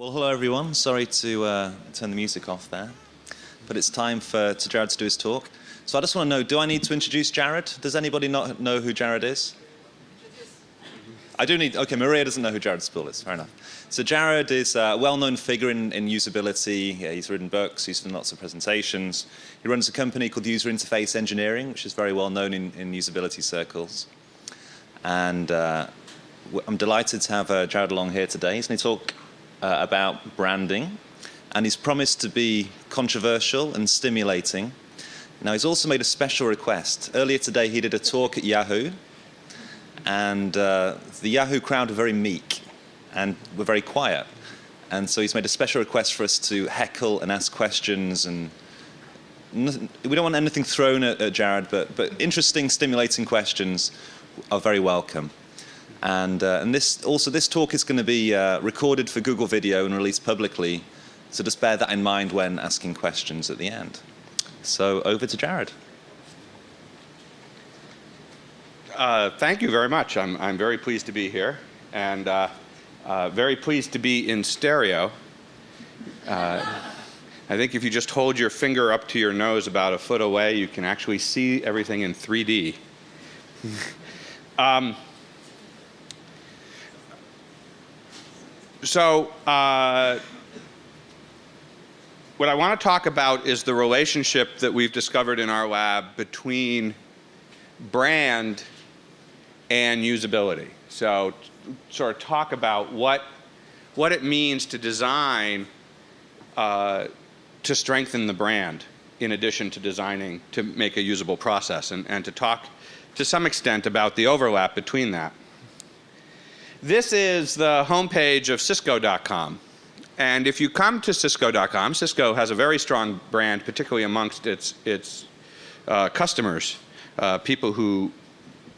Well, hello everyone. Sorry to turn the music off there, but it's time for Jared to do his talk. So I just want to know, do I need to introduce Jared? Does anybody not know who Jared is? I do need, okay, Maria doesn't know who Jared Spool is, fair enough. So Jared is a well-known figure in usability. He's written books, he's done lots of presentations. He runs a company called User Interface Engineering, which is very well known in usability circles. And I'm delighted to have Jared along here today. He's going to talk about branding, and he's promised to be controversial and stimulating. Now, he's also made a special request. Earlier today, he did a talk at Yahoo, and the Yahoo crowd were very meek and were very quiet. And so he's made a special request for us to heckle and ask questions, and we don't want anything thrown at Jared, but interesting, stimulating questions are very welcome. And this talk is going to be recorded for Google Video and released publicly, so just bear that in mind when asking questions at the end. So over to Jared. Thank you very much. I'm very pleased to be here, and very pleased to be in stereo. I think if you just hold your finger up to your nose about a foot away, you can actually see everything in 3D. So what I want to talk about is the relationship that we've discovered in our lab between brand and usability. So sort of talk about what it means to design to strengthen the brand in addition to designing to make a usable process, and to talk to some extent about the overlap between that. This is the homepage of Cisco.com. And if you come to Cisco.com, Cisco has a very strong brand, particularly amongst its customers. People who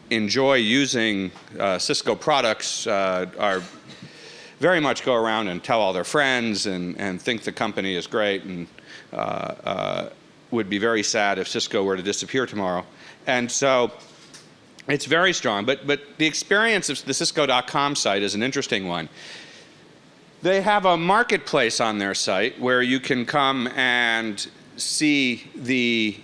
enjoy using Cisco products are very much go around and tell all their friends and think the company is great, and would be very sad if Cisco were to disappear tomorrow. And so it's very strong, but the experience of the Cisco.com site is an interesting one. They have a marketplace on their site where you can come and see the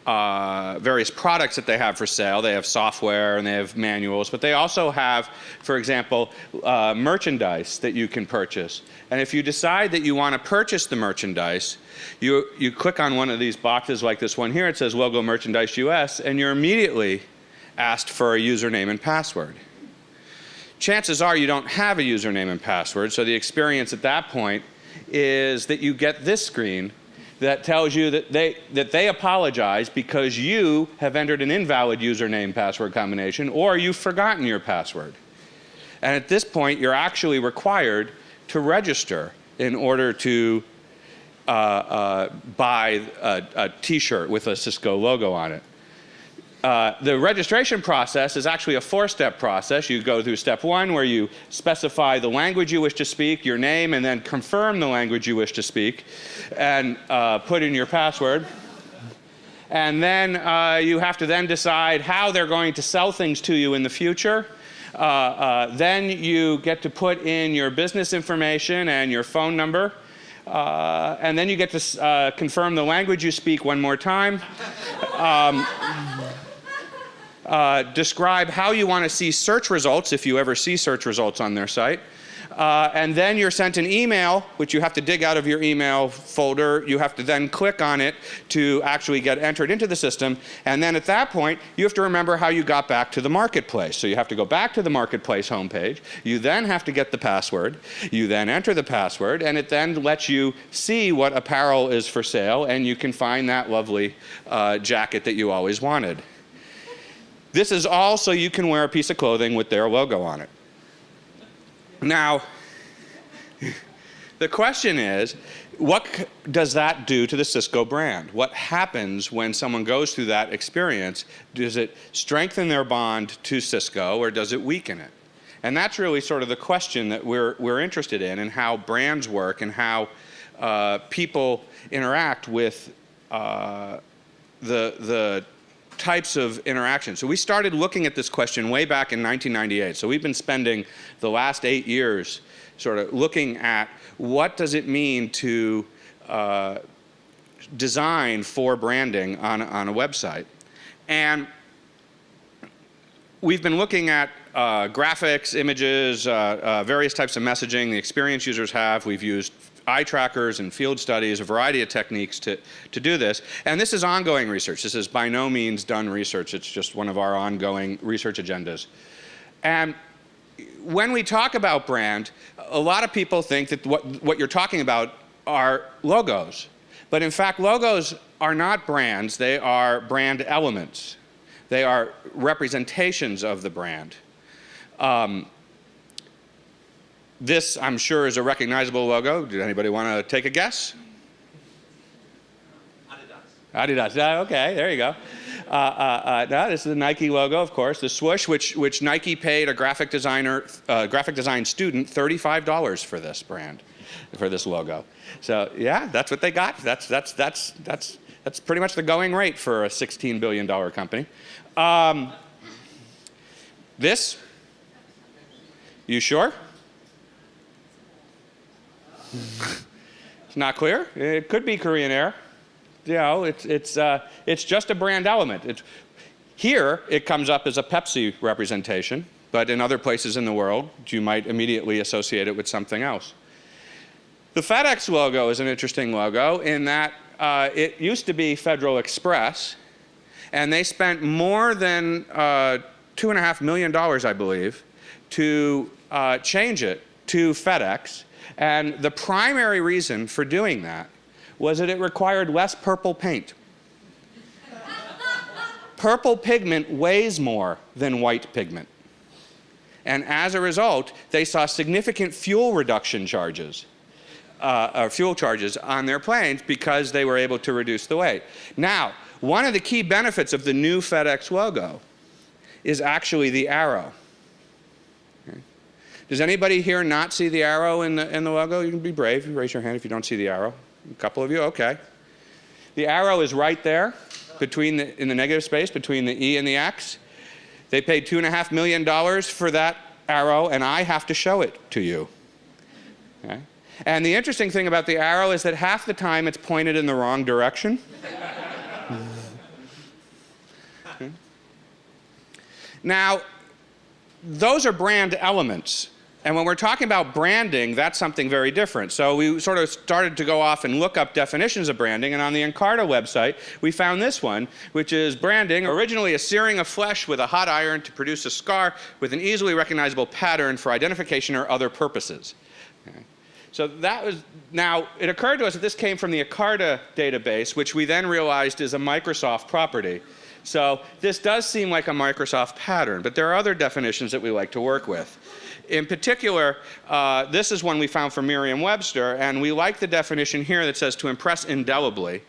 various products that they have for sale. They have software and they have manuals, but they also have, for example, merchandise that you can purchase. And if you decide that you want to purchase the merchandise, you click on one of these boxes like this one here. It says Logo Merchandise US, and you're immediately asked for a username and password. Chances are you don't have a username and password, so the experience at that point is that you get this screen that tells you that they apologize because you have entered an invalid username password combination, or you've forgotten your password. And at this point, you're actually required to register in order to buy a t-shirt with a Cisco logo on it. The registration process is actually a four-step process. You go through step one, where you specify the language you wish to speak, your name, and then confirm the language you wish to speak, and put in your password. And then you have to then decide how they're going to sell things to you in the future. Then you get to put in your business information and your phone number. And then you get to confirm the language you speak one more time. Describe how you want to see search results, if you ever see search results on their site. And then you're sent an email, which you have to dig out of your email folder. You have to then click on it to actually get entered into the system. And then at that point, you have to remember how you got back to the marketplace. So you have to go back to the marketplace homepage. You then have to get the password. You then enter the password, and it then lets you see what apparel is for sale, and you can find that lovely jacket that you always wanted. This is all so you can wear a piece of clothing with their logo on it. Now, the question is, what does that do to the Cisco brand? What happens when someone goes through that experience? Does it strengthen their bond to Cisco, or does it weaken it? And that's really sort of the question that we're interested in, and how brands work, and how people interact with the types of interactions. So we started looking at this question way back in 1998. So we've been spending the last 8 years sort of looking at what does it mean to design for branding on a website. And we've been looking at graphics, images, various types of messaging the experience users have. We've used eye trackers and field studies, a variety of techniques to do this. And this is ongoing research. This is by no means done research. It's just one of our ongoing research agendas. And when we talk about brand, a lot of people think that what you're talking about are logos. But in fact, logos are not brands. They are brand elements. They are representations of the brand. This, I'm sure, is a recognizable logo. Did anybody want to take a guess? Adidas. Okay, there you go. No, this is the Nike logo, of course. The swoosh, which Nike paid a graphic design student $35 for this brand, for this logo. So yeah, that's what they got. That's pretty much the going rate for a $16 billion company. This? You sure? It's not clear. It could be Korean Air. You know, it's just a brand element. Here, it comes up as a Pepsi representation, but in other places in the world, you might immediately associate it with something else. The FedEx logo is an interesting logo in that it used to be Federal Express, and they spent more than $2.5 million, I believe, to change it to FedEx. And the primary reason for doing that was that it required less purple paint. Purple pigment weighs more than white pigment. And as a result, they saw significant fuel reduction charges, fuel charges on their planes because they were able to reduce the weight. Now, one of the key benefits of the new FedEx logo is actually the arrow. Does anybody here not see the arrow in the logo? You can be brave. You raise your hand if you don't see the arrow. A couple of you, okay. The arrow is right there in the negative space between the E and the X. They paid $2.5 million for that arrow, and I have to show it to you. Okay? And the interesting thing about the arrow is that half the time it's pointed in the wrong direction. Okay. Now, those are brand elements. And when we're talking about branding, that's something very different. So we sort of started to go off and look up definitions of branding, and on the Encarta website, we found this one, which is branding, originally a searing of flesh with a hot iron to produce a scar with an easily recognizable pattern for identification or other purposes. Okay. So that was, now it occurred to us that this came from the Encarta database, which we then realized is a Microsoft property. So this does seem like a Microsoft pattern, but there are other definitions that we like to work with. In particular, this is one we found from Merriam-Webster, and we like the definition here that says to impress indelibly.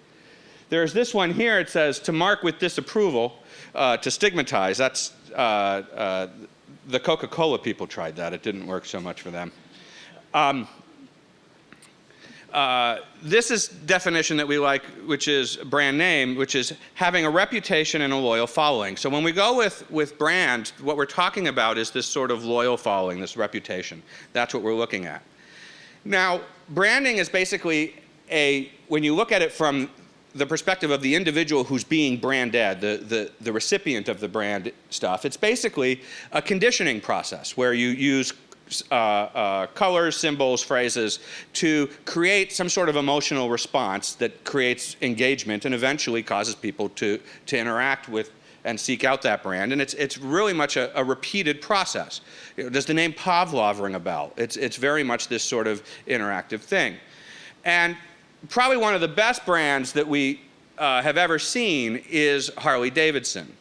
There's this one here, it says to mark with disapproval, to stigmatize. That's the Coca-Cola people tried that. It didn't work so much for them. This is definition that we like, which is brand name, which is having a reputation and a loyal following. So when we go with brand, what we're talking about is this sort of loyal following, this reputation. That's what we're looking at. Now, branding is basically when you look at it from the perspective of the individual who's being branded, the recipient of the brand stuff, it's basically a conditioning process where you use colors, symbols, phrases to create some sort of emotional response that creates engagement and eventually causes people to interact with and seek out that brand. And it's really much a repeated process. You know, does the name Pavlov ring a bell? It's very much this sort of interactive thing. And probably one of the best brands that we have ever seen is Harley-Davidson.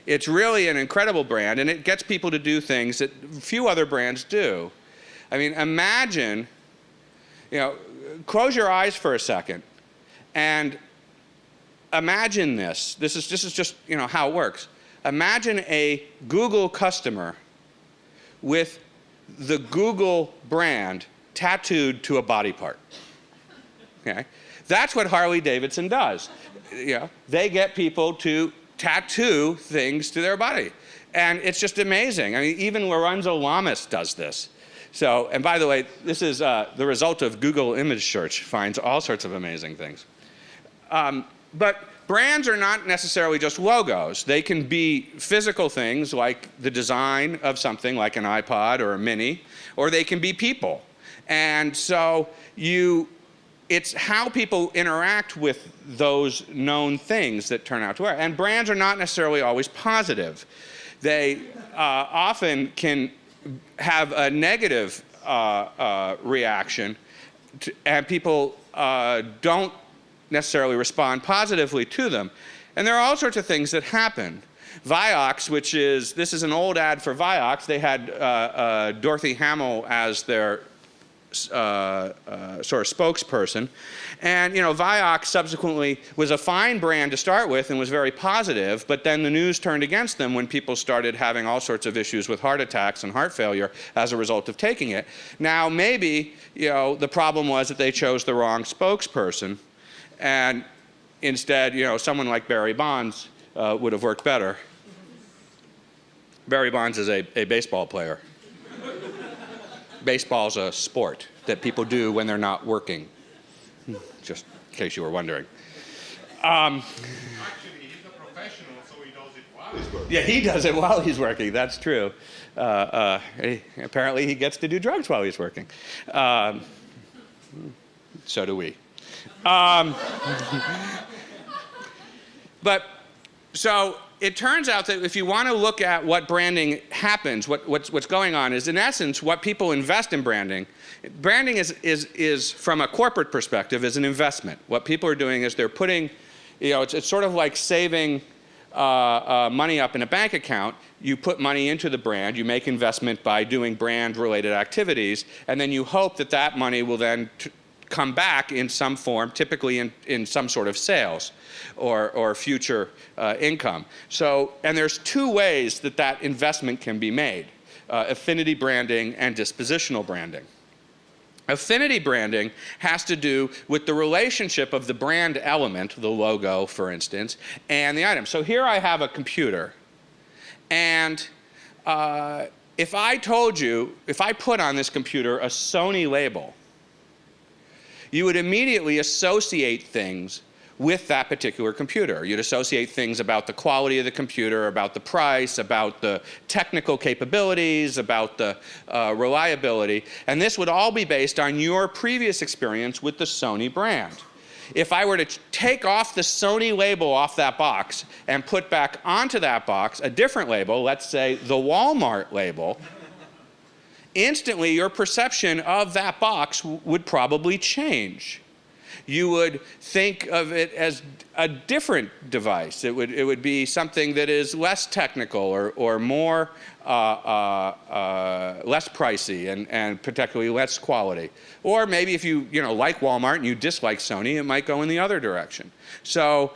It's really an incredible brand, and it gets people to do things that few other brands do. I mean, imagine, you know, close your eyes for a second, and imagine this. This is just, you know, how it works. Imagine a Google customer with the Google brand tattooed to a body part. Okay? That's what Harley-Davidson does. You know, they get people to tattoo things to their body. And it's just amazing. I mean, even Lorenzo Lamas does this. So, and by the way, this is the result of Google image search, finds all sorts of amazing things. But brands are not necessarily just logos. They can be physical things like the design of something like an iPod or a Mini, or they can be people. And so it's how people interact with those known things that turn out to work. And brands are not necessarily always positive. They often can have a negative reaction, and people don't necessarily respond positively to them. And there are all sorts of things that happen. Vioxx, this is an old ad for Vioxx. They had Dorothy Hamill as their sort of spokesperson. And Vioxx subsequently was a fine brand to start with and was very positive, but then the news turned against them when people started having all sorts of issues with heart attacks and heart failure as a result of taking it. Now maybe the problem was that they chose the wrong spokesperson, and instead someone like Barry Bonds would have worked better. Barry Bonds is a baseball player. Baseball's a sport that people do when they're not working, just in case you were wondering. Actually, he's a professional, so he does it while he's working. Yeah, he does it while he's working, that's true. Apparently he gets to do drugs while he's working. So do we. But so it turns out that if you want to look at what branding happens, what's going on is, in essence, what people invest in branding. Branding is from a corporate perspective, is an investment. What people are doing is they're putting, it's sort of like saving money up in a bank account. You put money into the brand, you make investment by doing brand-related activities, and then you hope that that money will then come back in some form, typically in some sort of sales or future income. So, and there's two ways that that investment can be made, affinity branding and dispositional branding. Affinity branding has to do with the relationship of the brand element, the logo, for instance, and the item. So here I have a computer, and if I told you, if I put on this computer a Sony label, you would immediately associate things with that particular computer. You'd associate things about the quality of the computer, about the price, about the technical capabilities, about the reliability, and this would all be based on your previous experience with the Sony brand. If I were to take off the Sony label off that box and put back onto that box a different label, let's say the Walmart label, instantly your perception of that box would probably change. You would think of it as a different device. It would be something that is less technical or more less pricey and particularly less quality. Or maybe if you like Walmart and you dislike Sony, it might go in the other direction. So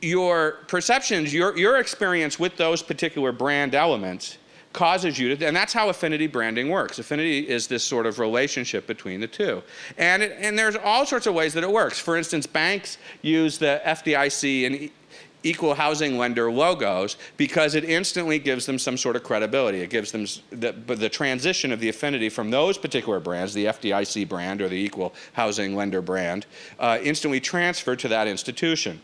your perceptions, your experience with those particular brand elements causes you to, and that's how affinity branding works. Affinity is this sort of relationship between the two. And there's all sorts of ways that it works. For instance, banks use the FDIC and equal housing lender logos because it instantly gives them some sort of credibility. It gives them the transition of the affinity from those particular brands, the FDIC brand or the equal housing lender brand, instantly transferred to that institution.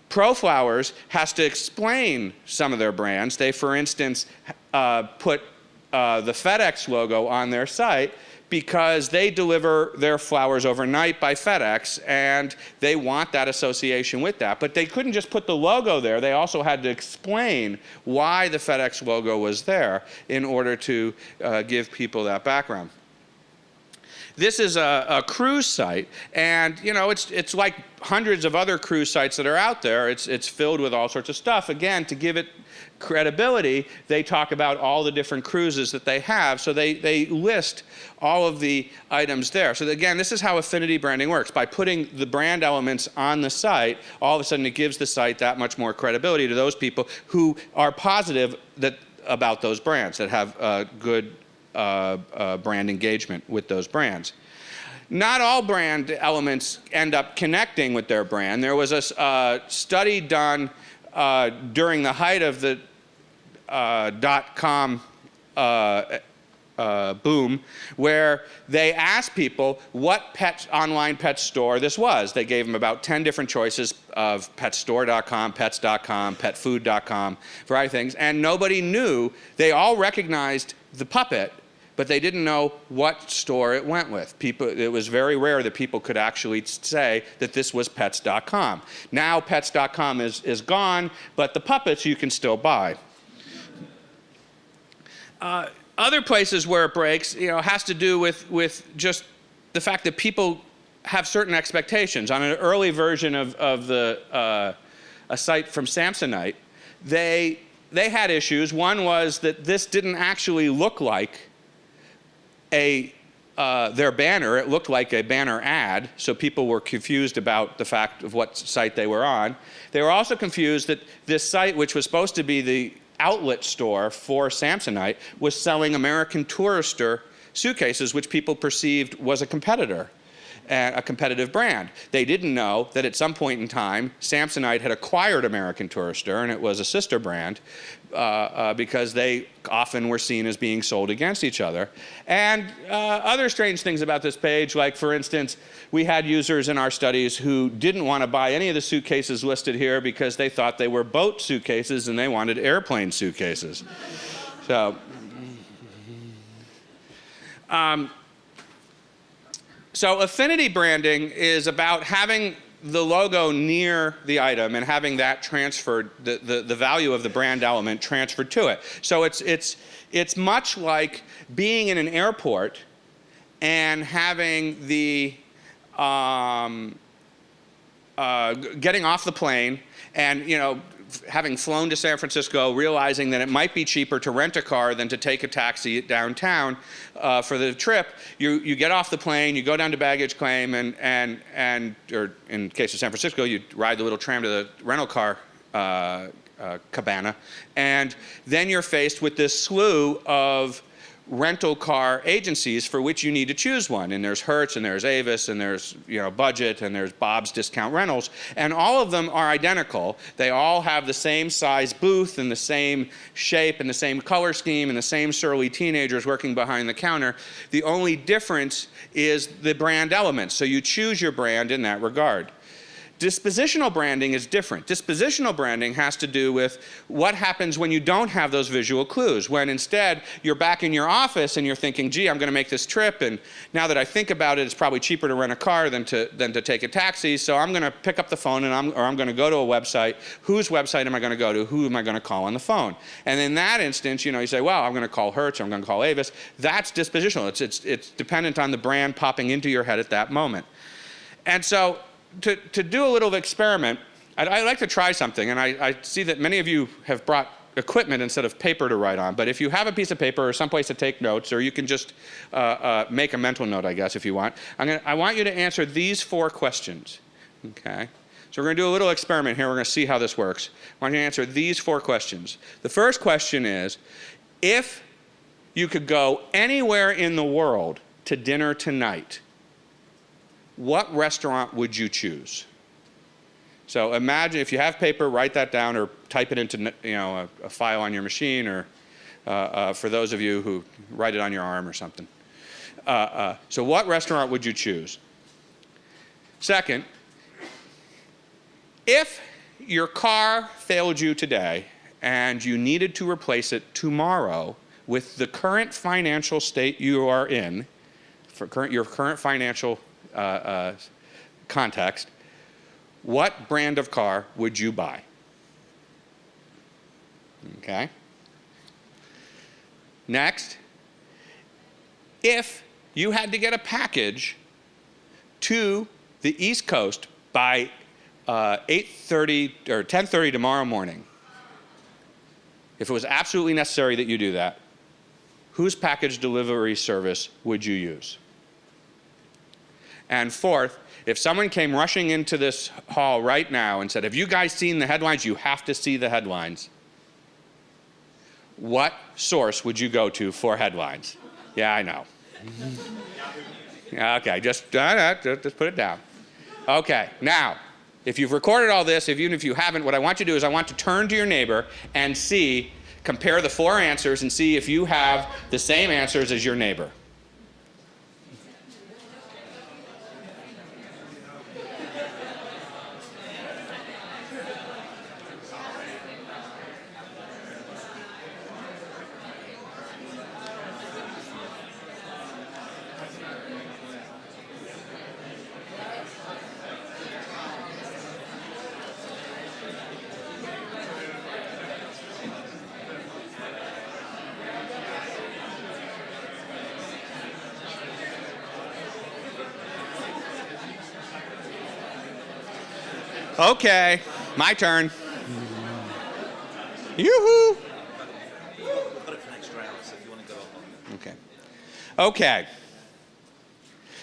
ProFlowers has to explain some of their brands. They, for instance, put the FedEx logo on their site because they deliver their flowers overnight by FedEx, and they want that association with that. But they couldn't just put the logo there. They also had to explain why the FedEx logo was there in order to give people that background. This is a cruise site, and it's like hundreds of other cruise sites that are out there. It's filled with all sorts of stuff. Again, to give it credibility, they talk about all the different cruises that they have, so they list all of the items there. So again, this is how affinity branding works. By putting the brand elements on the site, all of a sudden it gives the site that much more credibility to those people who are positive about those brands, that have good brand engagement with those brands. Not all brand elements end up connecting with their brand. There was a study done during the height of the .com boom, where they asked people what online pet store this was. They gave them about 10 different choices of petstore.com, pets.com, petfood.com, variety of things, and nobody knew. They all recognized the puppet, but they didn't know what store it went with. It was very rare that people could actually say that this was pets.com. Now pets.com is gone, but the puppets you can still buy. Other places where it breaks, has to do with just the fact that people have certain expectations. On an early version of a site from Samsonite, they had issues. One was that this didn't actually look like their banner. It looked like a banner ad, so people were confused about the fact of what site they were on. They were also confused that this site, which was supposed to be the outlet store for Samsonite, was selling American Tourister suitcases, which people perceived was a competitor, a competitive brand. They didn't know that at some point in time, Samsonite had acquired American Tourister, and it was a sister brand, because they often were seen as being sold against each other. And other strange things about this page, like, for instance, we had users in our studies who didn't want to buy any of the suitcases listed here because they thought they were boat suitcases and they wanted airplane suitcases. So affinity branding is about having the logo near the item and having that transferred, the value of the brand element transferred to it. So it's much like being in an airport and having getting off the plane and, having flown to San Francisco, realizing that it might be cheaper to rent a car than to take a taxi downtown for the trip. You get off the plane, you go down to baggage claim, or in case of San Francisco, you ride the little tram to the rental car cabana, and then you're faced with this slew of rental car agencies for which you need to choose one. And there's Hertz, and there's Avis, and there's Budget, and there's Bob's Discount Rentals, and all of them are identical. They all have the same size booth and the same shape and the same color scheme and the same surly teenagers working behind the counter. The only difference is the brand element. So you choose your brand in that regard. Dispositional branding is different. Dispositional branding has to do with what happens when you don't have those visual clues, when instead you're back in your office and you're thinking, gee, I'm going to make this trip, and now that I think about it, it's probably cheaper to rent a car than to take a taxi, so I'm going to pick up the phone and I'm going to go to a website. Whose website am I going to go to? Who am I going to call on the phone? And in that instance, you say, well, I'm going to call Hertz, or I'm going to call Avis. That's dispositional. It's dependent on the brand popping into your head at that moment. And so to do a little experiment, I'd like to try something, and I see that many of you have brought equipment instead of paper to write on, but if you have a piece of paper or someplace to take notes, or you can just make a mental note, I guess, if you want, I want you to answer these 4 questions, okay? So we're going to do a little experiment here. We're going to see how this works. I want you to answer these 4 questions. The first question is, if you could go anywhere in the world to dinner tonight, what restaurant would you choose? So imagine, if you have paper, write that down or type it into a file on your machine, or for those of you who write it on your arm or something. So what restaurant would you choose? Second, if your car failed you today and you needed to replace it tomorrow with the current financial state you are in, for your current financial context, what brand of car would you buy? Okay. Next, if you had to get a package to the East Coast by 8:30 or 10:30 tomorrow morning, if it was absolutely necessary that you do that, whose package delivery service would you use? And fourth, if someone came rushing into this hall right now and said, have you guys seen the headlines? You have to see the headlines. What source would you go to for headlines? Yeah, I know. Okay, just put it down. Okay, now, if you've recorded all this, even if you haven't, what I want you to do is I want to turn to your neighbor and see compare the 4 answers and see if you have the same answers as your neighbor. Okay, my turn. Yoo-hoo! Got it for an extra hour, so if you want to go up on it. Okay. Okay.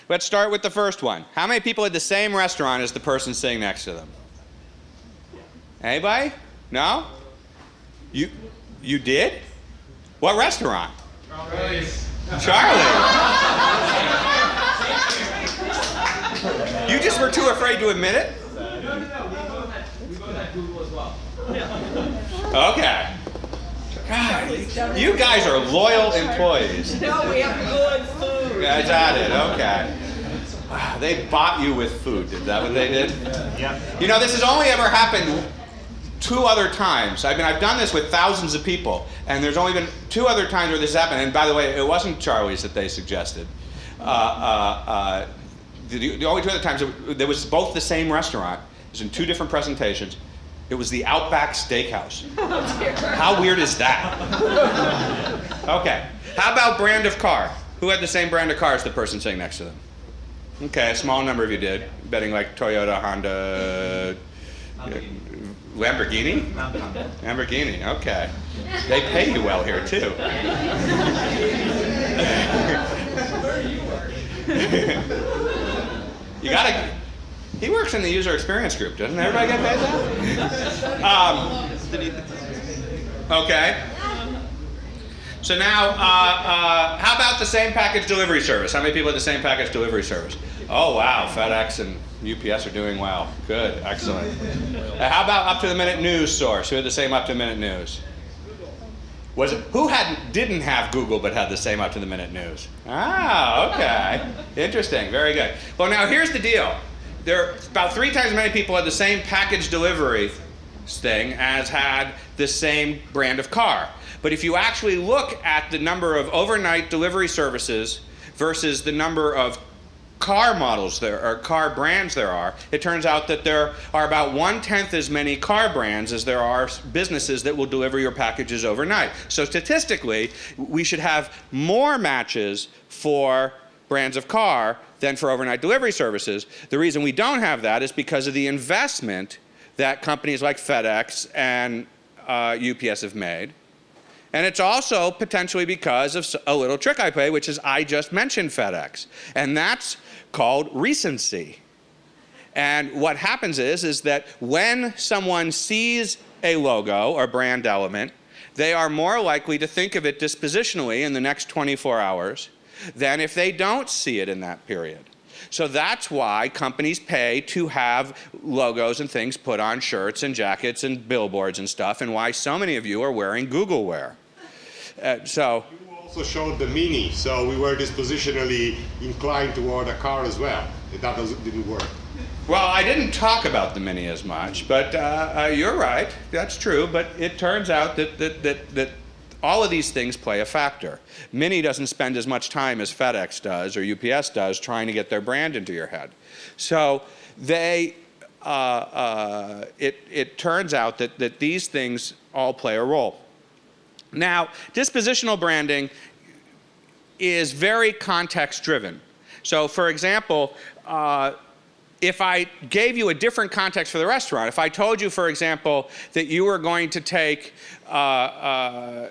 Let's start with the first one. How many people at the same restaurant as the person sitting next to them? Anybody? No? You did? What restaurant? Charlie's. Charlie. You just were too afraid to admit it? We both had Google as well. Okay. God, you guys are loyal employees. No, we have good food. That's at it. Okay. Wow, they bought you with food. Is that what they did? Yeah. You know, this has only ever happened 2 other times. I've done this with thousands of people, and there's only been 2 other times where this happened. And by the way, it wasn't Charlie's that they suggested. The only 2 other times there was both the same restaurant. It was in 2 different presentations. It was the Outback Steakhouse. How weird is that? Okay. How about brand of car? Who had the same brand of car as the person sitting next to them? Okay, a small number of you did. Betting like Toyota, Honda, Lamborghini? Lamborghini, okay. They pay you well here, too. You gotta... He works in the user experience group. Doesn't everybody get paid that? Okay. So now, how about the same package delivery service? How many people at the same package delivery service? Oh, wow. FedEx and UPS are doing well. Good. Excellent. How about up-to-the-minute news source? Who had the same up-to-the-minute news? Was it, who didn't have Google but had the same up-to-the-minute news? Ah, okay. Interesting. Very good. Well, now here's the deal. There are about 3 times as many people had the same package delivery thing as had the same brand of car. But if you actually look at the number of overnight delivery services versus the number of car models there or car brands there are, it turns out that there are about 1/10 as many car brands as there are businesses that will deliver your packages overnight. So statistically, we should have more matches for brands of car than for overnight delivery services. The reason we don't have that is because of the investment that companies like FedEx and UPS have made. And it's also potentially because of a little trick I play, which is I just mentioned FedEx. And that's called recency. And what happens is that when someone sees a logo or brand element, they are more likely to think of it dispositionally in the next 24 hours than if they don't see it in that period. So that's why companies pay to have logos and things put on shirts and jackets and billboards and stuff, and why so many of you are wearing Google wear. You also showed the Mini, so we were dispositionally inclined toward a car as well. That didn't work. Well, I didn't talk about the Mini as much, but you're right. That's true. But it turns out that all of these things play a factor. Mini doesn't spend as much time as FedEx does or UPS does trying to get their brand into your head. So they, it turns out that these things all play a role. Now, dispositional branding is very context-driven. So, for example, if I gave you a different context for the restaurant, if I told you, for example, that you were going to take a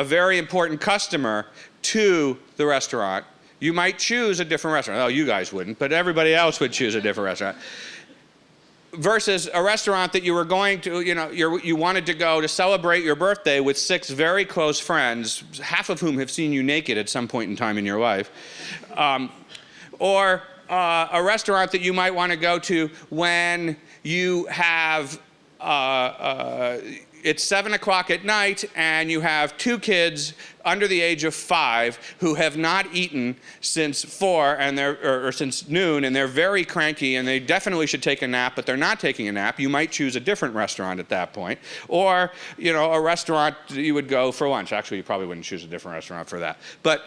very important customer to the restaurant, you might choose a different restaurant. Oh, you guys wouldn't, but everybody else would choose a different restaurant. Versus a restaurant that you were going to, you wanted to go to celebrate your birthday with 6 very close friends, half of whom have seen you naked at some point in time in your life. Or a restaurant that you might want to go to when you have it's 7 o'clock at night and you have 2 kids under the age of 5 who have not eaten since 4 and or since noon, and they're very cranky and they definitely should take a nap, but they're not taking a nap, you might choose a different restaurant at that point. Or, you know, a restaurant you would go for lunch. Actually, you probably wouldn't choose a different restaurant for that. But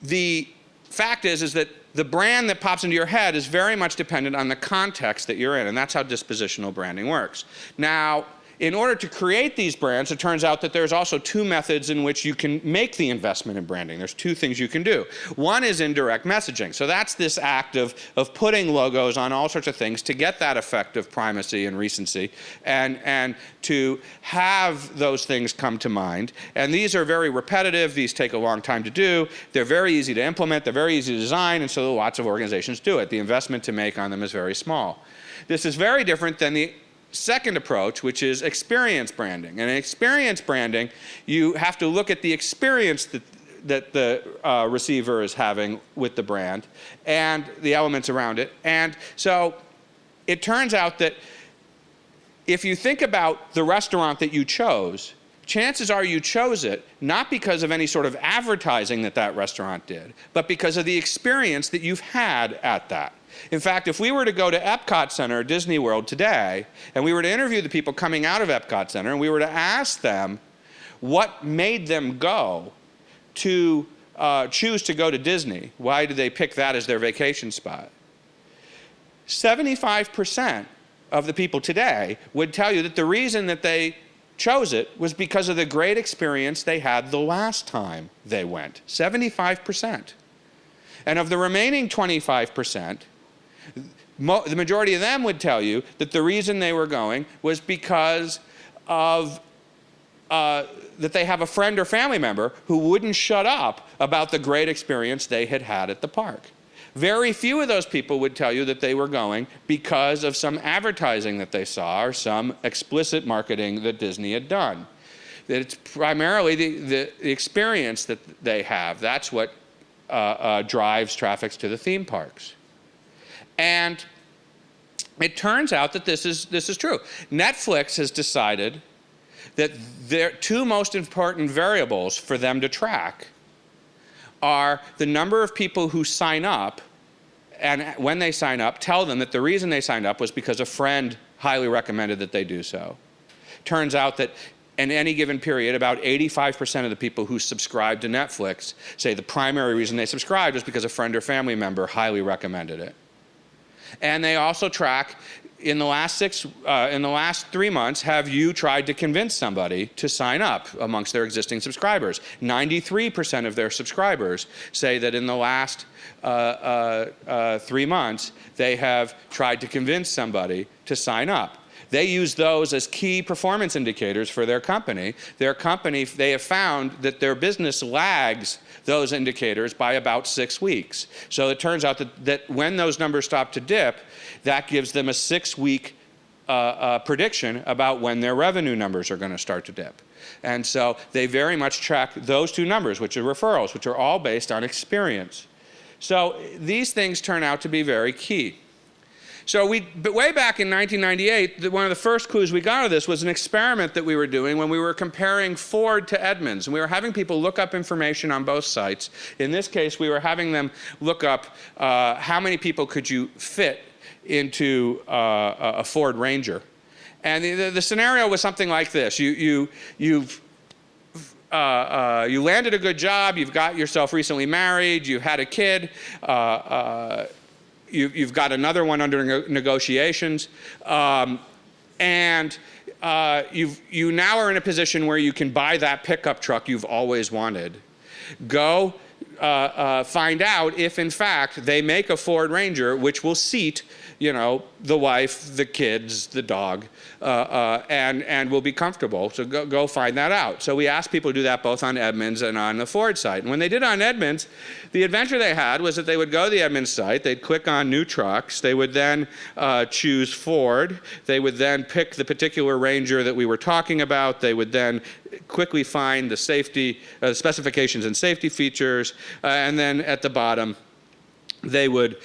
the fact is that the brand that pops into your head is very much dependent on the context that you're in, and that's how dispositional branding works. Now, in order to create these brands, it turns out that there's also 2 methods in which you can make the investment in branding. There's 2 things you can do. One is indirect messaging. So that's this act of putting logos on all sorts of things to get that effect of primacy and recency, and to have those things come to mind. And these are very repetitive. These take a long time to do. They're very easy to implement. They're very easy to design, and so lots of organizations do it. The investment to make on them is very small. This is very different than the second approach, which is experience branding. And in experience branding, you have to look at the experience that the receiver is having with the brand and the elements around it. And so it turns out that if you think about the restaurant that you chose, chances are you chose it not because of any sort of advertising that that restaurant did, but because of the experience that you've had at that. In fact, if we were to go to Epcot Center, Disney World today, and we were to interview the people coming out of Epcot Center, and we were to ask them what made them go to choose to go to Disney, why did they pick that as their vacation spot? 75% of the people today would tell you that the reason that they chose it was because of the great experience they had the last time they went. 75%. And of the remaining 25%, the majority of them would tell you that the reason they were going was because of that they have a friend or family member who wouldn't shut up about the great experience they had had at the park. Very few of those people would tell you that they were going because of some advertising that they saw or some explicit marketing that Disney had done. That it's primarily the experience that they have. That's what drives traffic to the theme parks. And it turns out that this is true. Netflix has decided that their 2 most important variables for them to track are the number of people who sign up, and when they sign up, tell them that the reason they signed up was because a friend highly recommended that they do so. Turns out that in any given period, about 85% of the people who subscribe to Netflix say the primary reason they subscribed was because a friend or family member highly recommended it. And they also track, in the last 3 months, have you tried to convince somebody to sign up amongst their existing subscribers? 93% of their subscribers say that in the last 3 months, they have tried to convince somebody to sign up. They use those as key performance indicators for their company. Their company, they have found that their business lags those indicators by about 6 weeks. So it turns out that when those numbers stop to dip, that gives them a 6-week prediction about when their revenue numbers are going to start to dip. And so they very much track those 2 numbers, which are referrals, which are all based on experience. So these things turn out to be very key. So way back in 1998, one of the first clues we got out of this was an experiment that we were doing when we were comparing Ford to Edmunds. And we were having people look up information on both sites. In this case, we were having them look up how many people could you fit into a Ford Ranger. And the scenario was something like this. You landed a good job, you've got yourself recently married, you had a kid, you've got another one under negotiations, and you now are in a position where you can buy that pickup truck you've always wanted. Go find out if, in fact, they make a Ford Ranger which will seat, you know, the wife, the kids, the dog, and will be comfortable. So go find that out. So we asked people to do that both on Edmunds and on the Ford site. And when they did on Edmunds, the adventure they had was that they would go to the Edmunds site, they'd click on new trucks, they would then choose Ford, they would then pick the particular Ranger that we were talking about, they would then quickly find the safety specifications and safety features, and then at the bottom, they would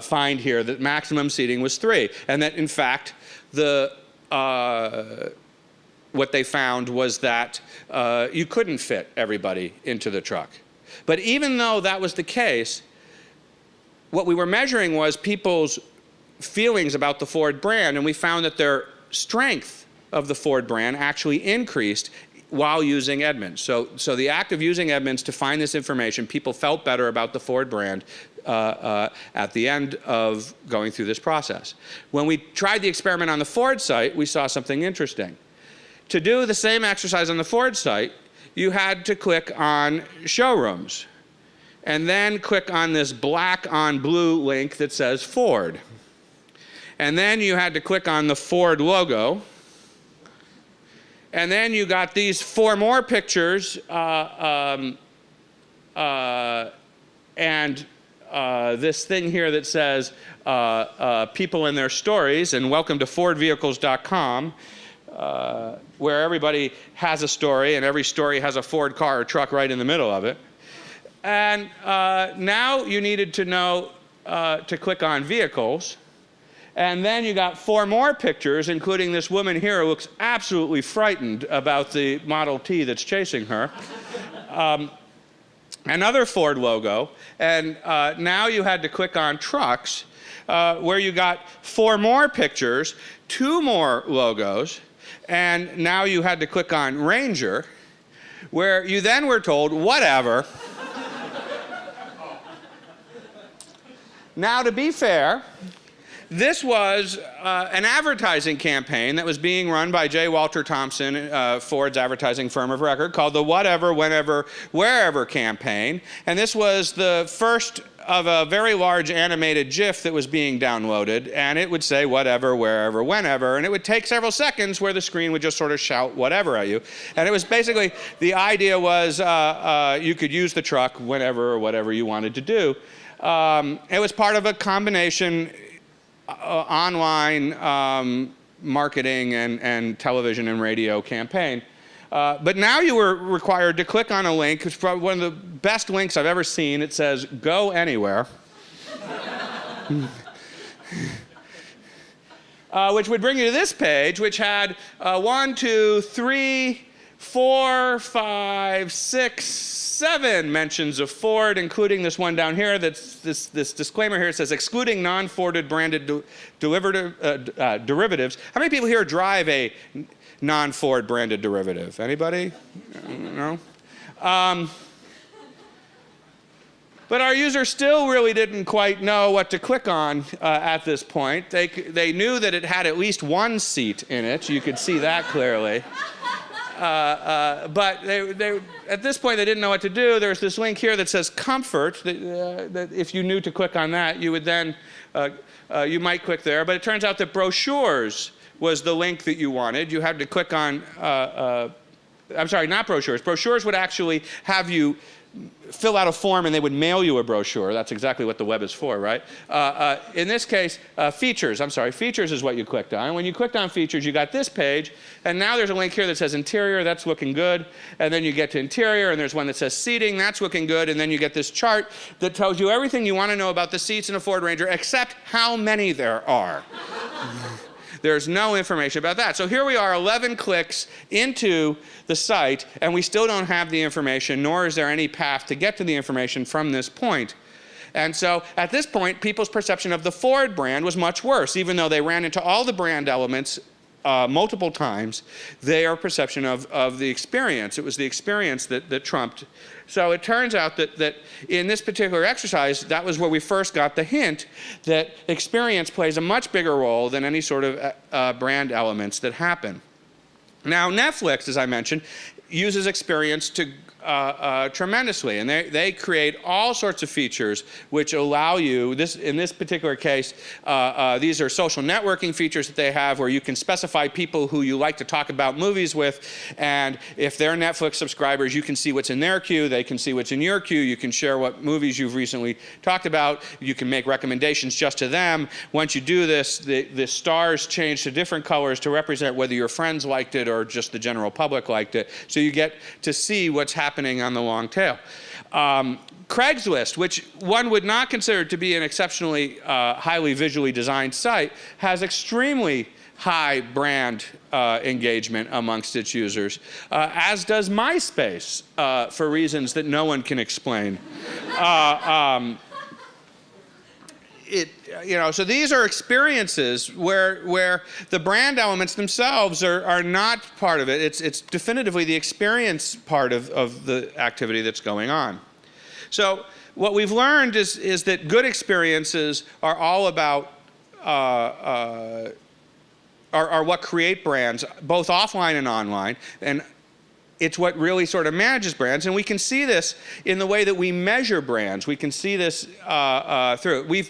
find here that maximum seating was 3, and that in fact the what they found was that you couldn't fit everybody into the truck. But even though that was the case, what we were measuring was people's feelings about the Ford brand, and we found that their strength of the Ford brand actually increased while using Edmunds. So the act of using Edmunds to find this information, people felt better about the Ford brand at the end of going through this process. When we tried the experiment on the Ford site, we saw something interesting. To do the same exercise on the Ford site, you had to click on showrooms and then click on this black on blue link that says Ford. And then you had to click on the Ford logo. And then you got these 4 more pictures and this thing here that says people and their stories, and welcome to FordVehicles.com, where everybody has a story, and every story has a Ford car or truck right in the middle of it. And now you needed to know to click on vehicles. And then you got 4 more pictures, including this woman here who looks absolutely frightened about the Model T that's chasing her. Another Ford logo. And now you had to click on trucks, where you got 4 more pictures, 2 more logos. And now you had to click on Ranger, where you then were told, whatever. Now, to be fair, this was an advertising campaign that was being run by J. Walter Thompson, Ford's advertising firm of record, called the Whatever, Whenever, Wherever campaign. And this was the first of a very large animated GIF that was being downloaded, and it would say whatever, wherever, whenever, and it would take several seconds where the screen would just sort of shout whatever at you. And it was basically, the idea was you could use the truck whenever or whatever you wanted to do. It was part of a combination online marketing and television and radio campaign. But now you were required to click on a link. It's probably one of the best links I've ever seen. It says, go anywhere. Which would bring you to this page, which had 1, 2, 3, 4, 5, 6, 7 mentions of Ford, including this one down here. That's this disclaimer here. It says, excluding non-Forded branded derivatives. How many people here drive a non-Ford branded derivative? Anybody? No? But our user still really didn't quite know what to click on at this point. They knew that it had at least 1 seat in it. You could see that clearly. But at this point, they didn't know what to do. There's this link here that says comfort, that if you knew to click on that, you would then, you might click there. But it turns out that brochures was the link that you wanted. You had to click on, I'm sorry, not brochures. Brochures would actually have you fill out a form and they would mail you a brochure. That's exactly what the web is for, right? In this case, features. I'm sorry, features is what you clicked on. When you clicked on features, you got this page, and now there's a link here that says interior. That's looking good. And then you get to interior, and there's one that says seating. That's looking good. And then you get this chart that tells you everything you want to know about the seats in a Ford Ranger, except how many there are. There's no information about that. So here we are, 11 clicks into the site, and we still don't have the information, nor is there any path to get to the information from this point. And so at this point, people's perception of the Ford brand was much worse. Even though they ran into all the brand elements multiple times, their perception of the experience, it was the experience that trumped. So it turns out that in this particular exercise, that was where we first got the hint that experience plays a much bigger role than any sort of brand elements that happen. Now, Netflix, as I mentioned, uses experience to tremendously, and they create all sorts of features which allow you, in this particular case, these are social networking features that they have where you can specify people who you like to talk about movies with, and if they're Netflix subscribers, you can see what's in their queue, they can see what's in your queue, you can share what movies you've recently talked about, you can make recommendations just to them. Once you do this, the stars change to different colors to represent whether your friends liked it or just the general public liked it, so you get to see what's happening happening on the long tail. Craigslist, which one would not consider to be an exceptionally highly visually designed site, has extremely high brand engagement amongst its users, as does MySpace, for reasons that no one can explain. So these are experiences where the brand elements themselves are not part of it. It's definitively the experience part of the activity that's going on. So what we've learned is that good experiences are all about are what create brands, both offline and online, and it's what really sort of manages brands. And we can see this in the way that we measure brands. We can see this through.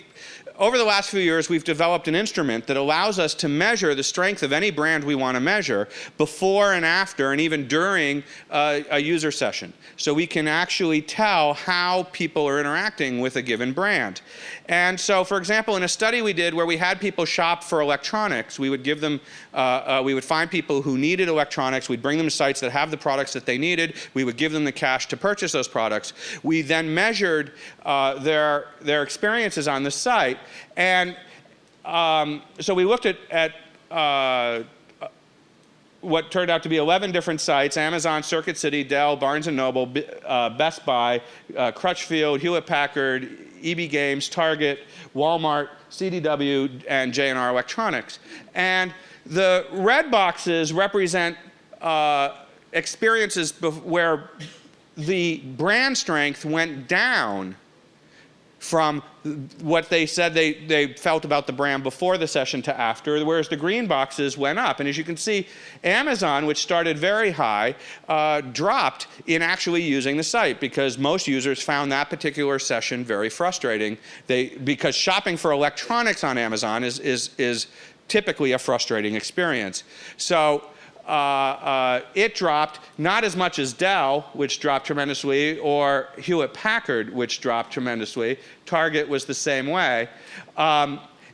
Over the last few years, we've developed an instrument that allows us to measure the strength of any brand we want to measure before and after and even during a user session. So we can actually tell how people are interacting with a given brand. And so, for example, in a study we did where we had people shop for electronics, we would give them, we would find people who needed electronics, we'd bring them to sites that have the products that they needed, we would give them the cash to purchase those products. We then measured their experiences on the site. And so we looked at what turned out to be 11 different sites: Amazon, Circuit City, Dell, Barnes & Noble, Best Buy, Crutchfield, Hewlett-Packard, EB Games, Target, Walmart, CDW, and J&R Electronics. And the red boxes represent experiences where the brand strength went down from what they said they felt about the brand before the session to after, whereas the green boxes went up. And as you can see, Amazon, which started very high, dropped in actually using the site because most users found that particular session very frustrating. Because shopping for electronics on Amazon is typically a frustrating experience. So it dropped, not as much as Dell, which dropped tremendously, or Hewlett-Packard, which dropped tremendously. Target was the same way.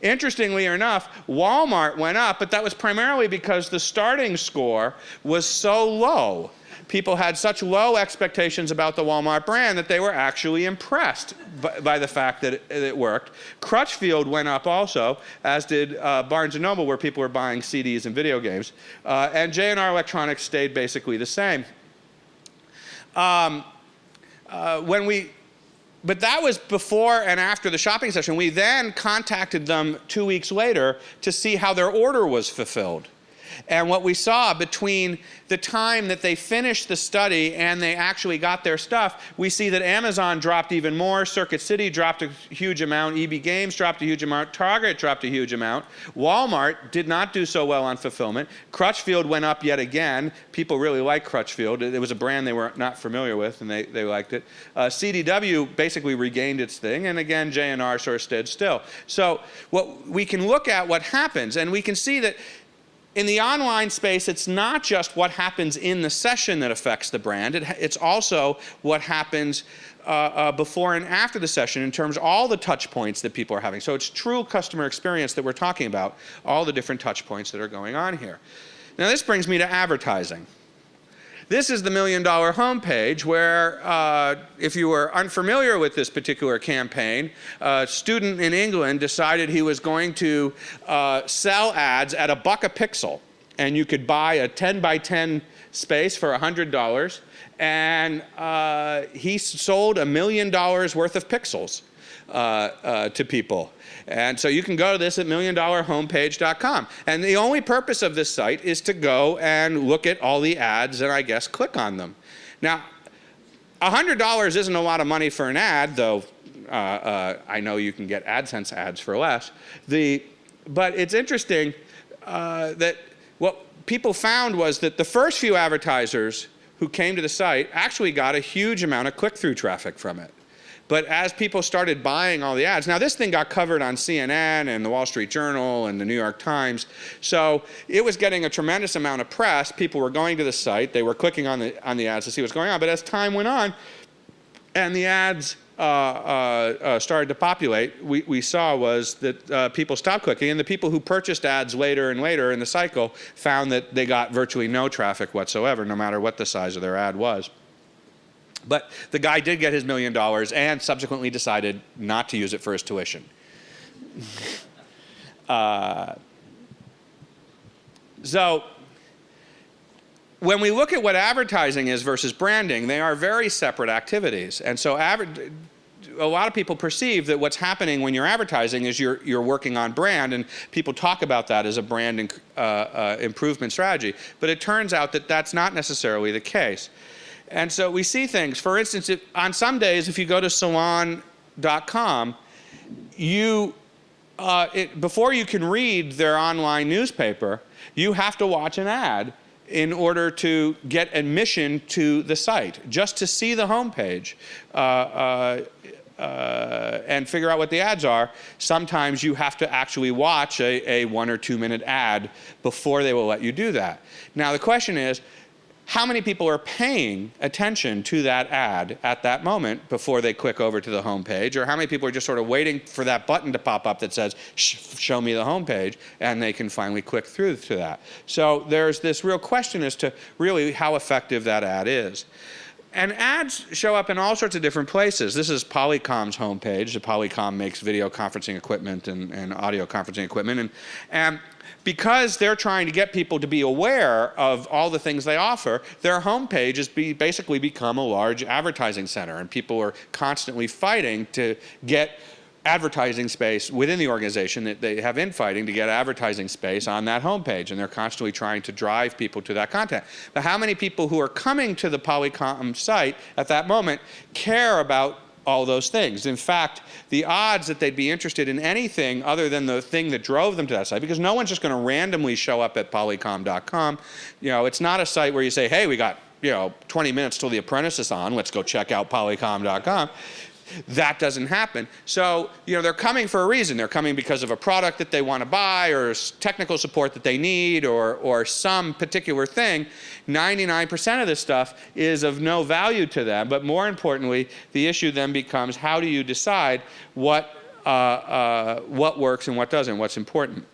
Interestingly enough, Walmart went up, but that was primarily because the starting score was so low. People had such low expectations about the Walmart brand that they were actually impressed by the fact that it worked. Crutchfield went up also, as did Barnes & Noble, where people were buying CDs and video games. And J&R Electronics stayed basically the same. But that was before and after the shopping session. We then contacted them 2 weeks later to see how their order was fulfilled. And what we saw between the time that they finished the study and they actually got their stuff, we see that Amazon dropped even more, Circuit City dropped a huge amount, EB Games dropped a huge amount, Target dropped a huge amount, Walmart did not do so well on fulfillment, Crutchfield went up yet again. People really like Crutchfield. It was a brand they were not familiar with, and they liked it. CDW basically regained its thing, and again, J&R sort of stayed still. So we can look at what happens, and we can see that in the online space, it's not just what happens in the session that affects the brand. It's also what happens before and after the session in terms of all the touch points that people are having. So it's true customer experience that we're talking about, all the different touch points that are going on here. Now this brings me to advertising. This is the $1 Million homepage where, if you were unfamiliar with this particular campaign, a student in England decided he was going to sell ads at $1 a pixel. And you could buy a 10 by 10 space for $100. And he sold $1 million worth of pixels to people. And so you can go to this at milliondollarhomepage.com. And the only purpose of this site is to go and look at all the ads and I guess click on them. Now, $100 isn't a lot of money for an ad, though I know you can get AdSense ads for less. But it's interesting that what people found was that the first few advertisers who came to the site actually got a huge amount of click-through traffic from it. But as people started buying all the ads, now this thing got covered on CNN and the Wall Street Journal and the New York Times, so it was getting a tremendous amount of press. People were going to the site, they were clicking on the ads to see what's going on, but as time went on and the ads started to populate, we saw was that people stopped clicking, and the people who purchased ads later and later in the cycle found that they got virtually no traffic whatsoever, no matter what the size of their ad was. But the guy did get his $1 million and subsequently decided not to use it for his tuition. So when we look at what advertising is versus branding, they are very separate activities. And so a lot of people perceive that what's happening when you're advertising is you're working on brand, and people talk about that as a brand improvement strategy. But it turns out that that's not necessarily the case. And so we see things, for instance, on some days, if you go to salon.com, before you can read their online newspaper, you have to watch an ad in order to get admission to the site, just to see the homepage and figure out what the ads are. Sometimes you have to actually watch a 1 or 2 minute ad before they will let you do that. Now the question is, how many people are paying attention to that ad at that moment before they click over to the home page? Or how many people are just sort of waiting for that button to pop up that says, show me the home page, and they can finally click through to that? So there's this real question as to really how effective that ad is. And ads show up in all sorts of different places. This is Polycom's homepage. Polycom makes video conferencing equipment and audio conferencing equipment. And because they're trying to get people to be aware of all the things they offer, their homepage has basically become a large advertising center, and people are constantly fighting to get advertising space within the organization. That they have infighting to get advertising space on that homepage, and they're constantly trying to drive people to that content. But how many people who are coming to the Polycom site at that moment care about all those things? In fact, the odds that they'd be interested in anything other than the thing that drove them to that site, because no one's just going to randomly show up at polycom.com. It's not a site where you say, hey, we got 20 minutes till The Apprentice is on, let's go check out polycom.com. That doesn't happen. So, they're coming for a reason. They're coming because of a product that they want to buy, or technical support that they need, or some particular thing. 99% of this stuff is of no value to them. But more importantly, the issue then becomes, how do you decide what works and what doesn't, what's important?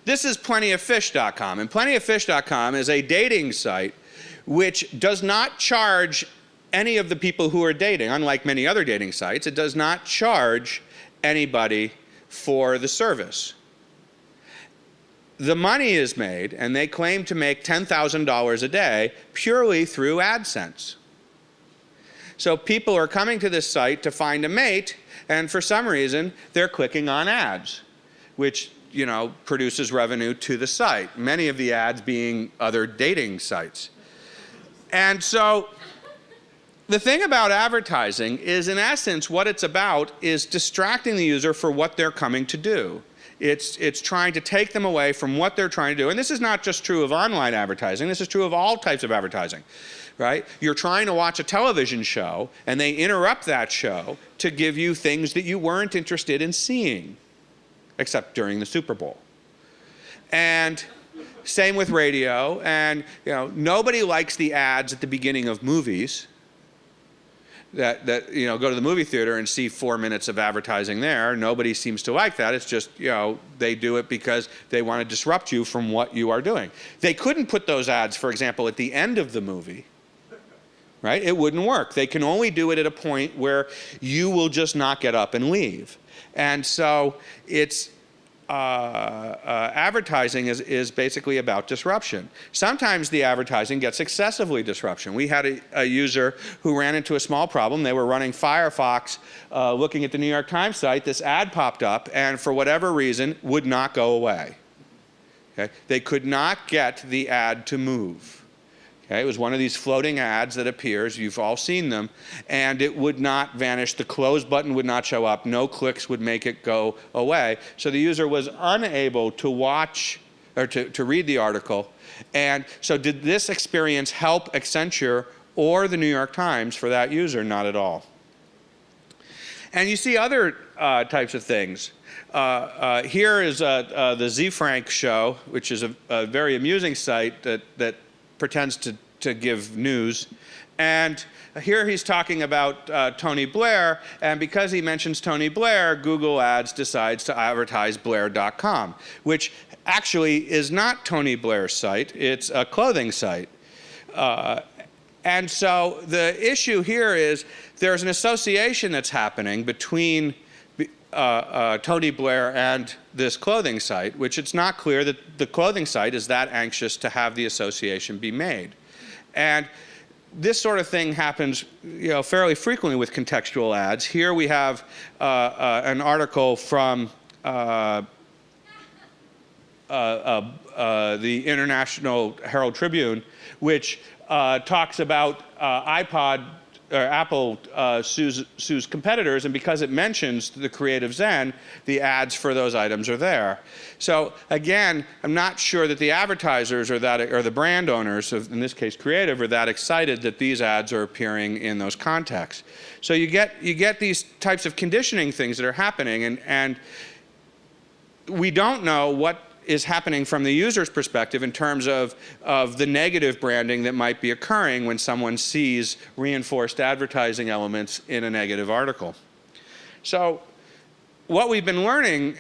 This is plentyoffish.com. And plentyoffish.com is a dating site which does not charge any of the people who are dating. Unlike many other dating sites, it does not charge anybody for the service. The money is made, and they claim to make $10,000 a day purely through AdSense. So people are coming to this site to find a mate, and for some reason, they're clicking on ads, which produces revenue to the site, many of the ads being other dating sites. And so the thing about advertising is, in essence, what it's about is distracting the user for what they're coming to do. It's trying to take them away from what they're trying to do. And this is not just true of online advertising. This is true of all types of advertising, right? You're trying to watch a television show, and they interrupt that show to give you things that you weren't interested in seeing, except during the Super Bowl. And same with radio. And nobody likes the ads at the beginning of movies. That go to the movie theater and see 4 minutes of advertising there. Nobody seems to like that. It's just, they do it because they want to disrupt you from what you are doing. They couldn't put those ads, for example, at the end of the movie, right? It wouldn't work. They can only do it at a point where you will just not get up and leave. And so it's advertising is basically about disruption. Sometimes the advertising gets excessively disruption. We had a user who ran into a small problem. They were running Firefox, looking at the New York Times site. This ad popped up, and for whatever reason, would not go away. Okay? They could not get the ad to move. Okay? It was one of these floating ads that appears. You've all seen them. And it would not vanish. The close button would not show up. No clicks would make it go away. So the user was unable to watch or to read the article. And so did this experience help Accenture or the New York Times for that user? Not at all. And you see other types of things. Here is the Z Frank show, which is a very amusing site that pretends to give news. And here he's talking about Tony Blair, and because he mentions Tony Blair, Google Ads decides to advertise Blair.com, which actually is not Tony Blair's site. It's a clothing site. And so the issue here is there's an association that's happening between Tony Blair and this clothing site, which it's not clear that the clothing site is that anxious to have the association be made. And this sort of thing happens, fairly frequently with contextual ads. Here we have an article from the International Herald Tribune, which talks about Apple sues competitors, and because it mentions the Creative Zen, the ads for those items are there. So again, I'm not sure that the advertisers or the brand owners, in this case Creative, are that excited that these ads are appearing in those contexts. So you get these types of conditioning things that are happening, and we don't know what is happening from the user's perspective in terms of the negative branding that might be occurring when someone sees reinforced advertising elements in a negative article. So what we've been learning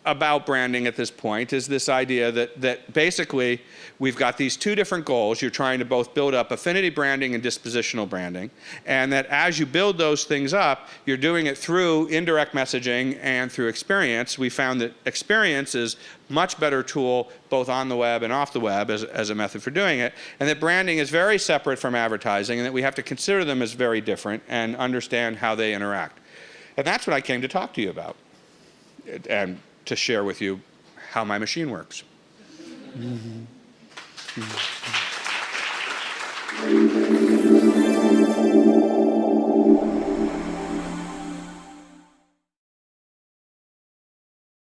about branding at this point is this idea that basically we've got these two different goals. You're trying to both build up affinity branding and dispositional branding, and that as you build those things up, you're doing it through indirect messaging and through experience. We found that experience is a much better tool both on the web and off the web as a method for doing it, and that branding is very separate from advertising, and that we have to consider them as very different and understand how they interact. And that's what I came to talk to you about, and to share with you how my machine works. Mm-hmm. Mm-hmm.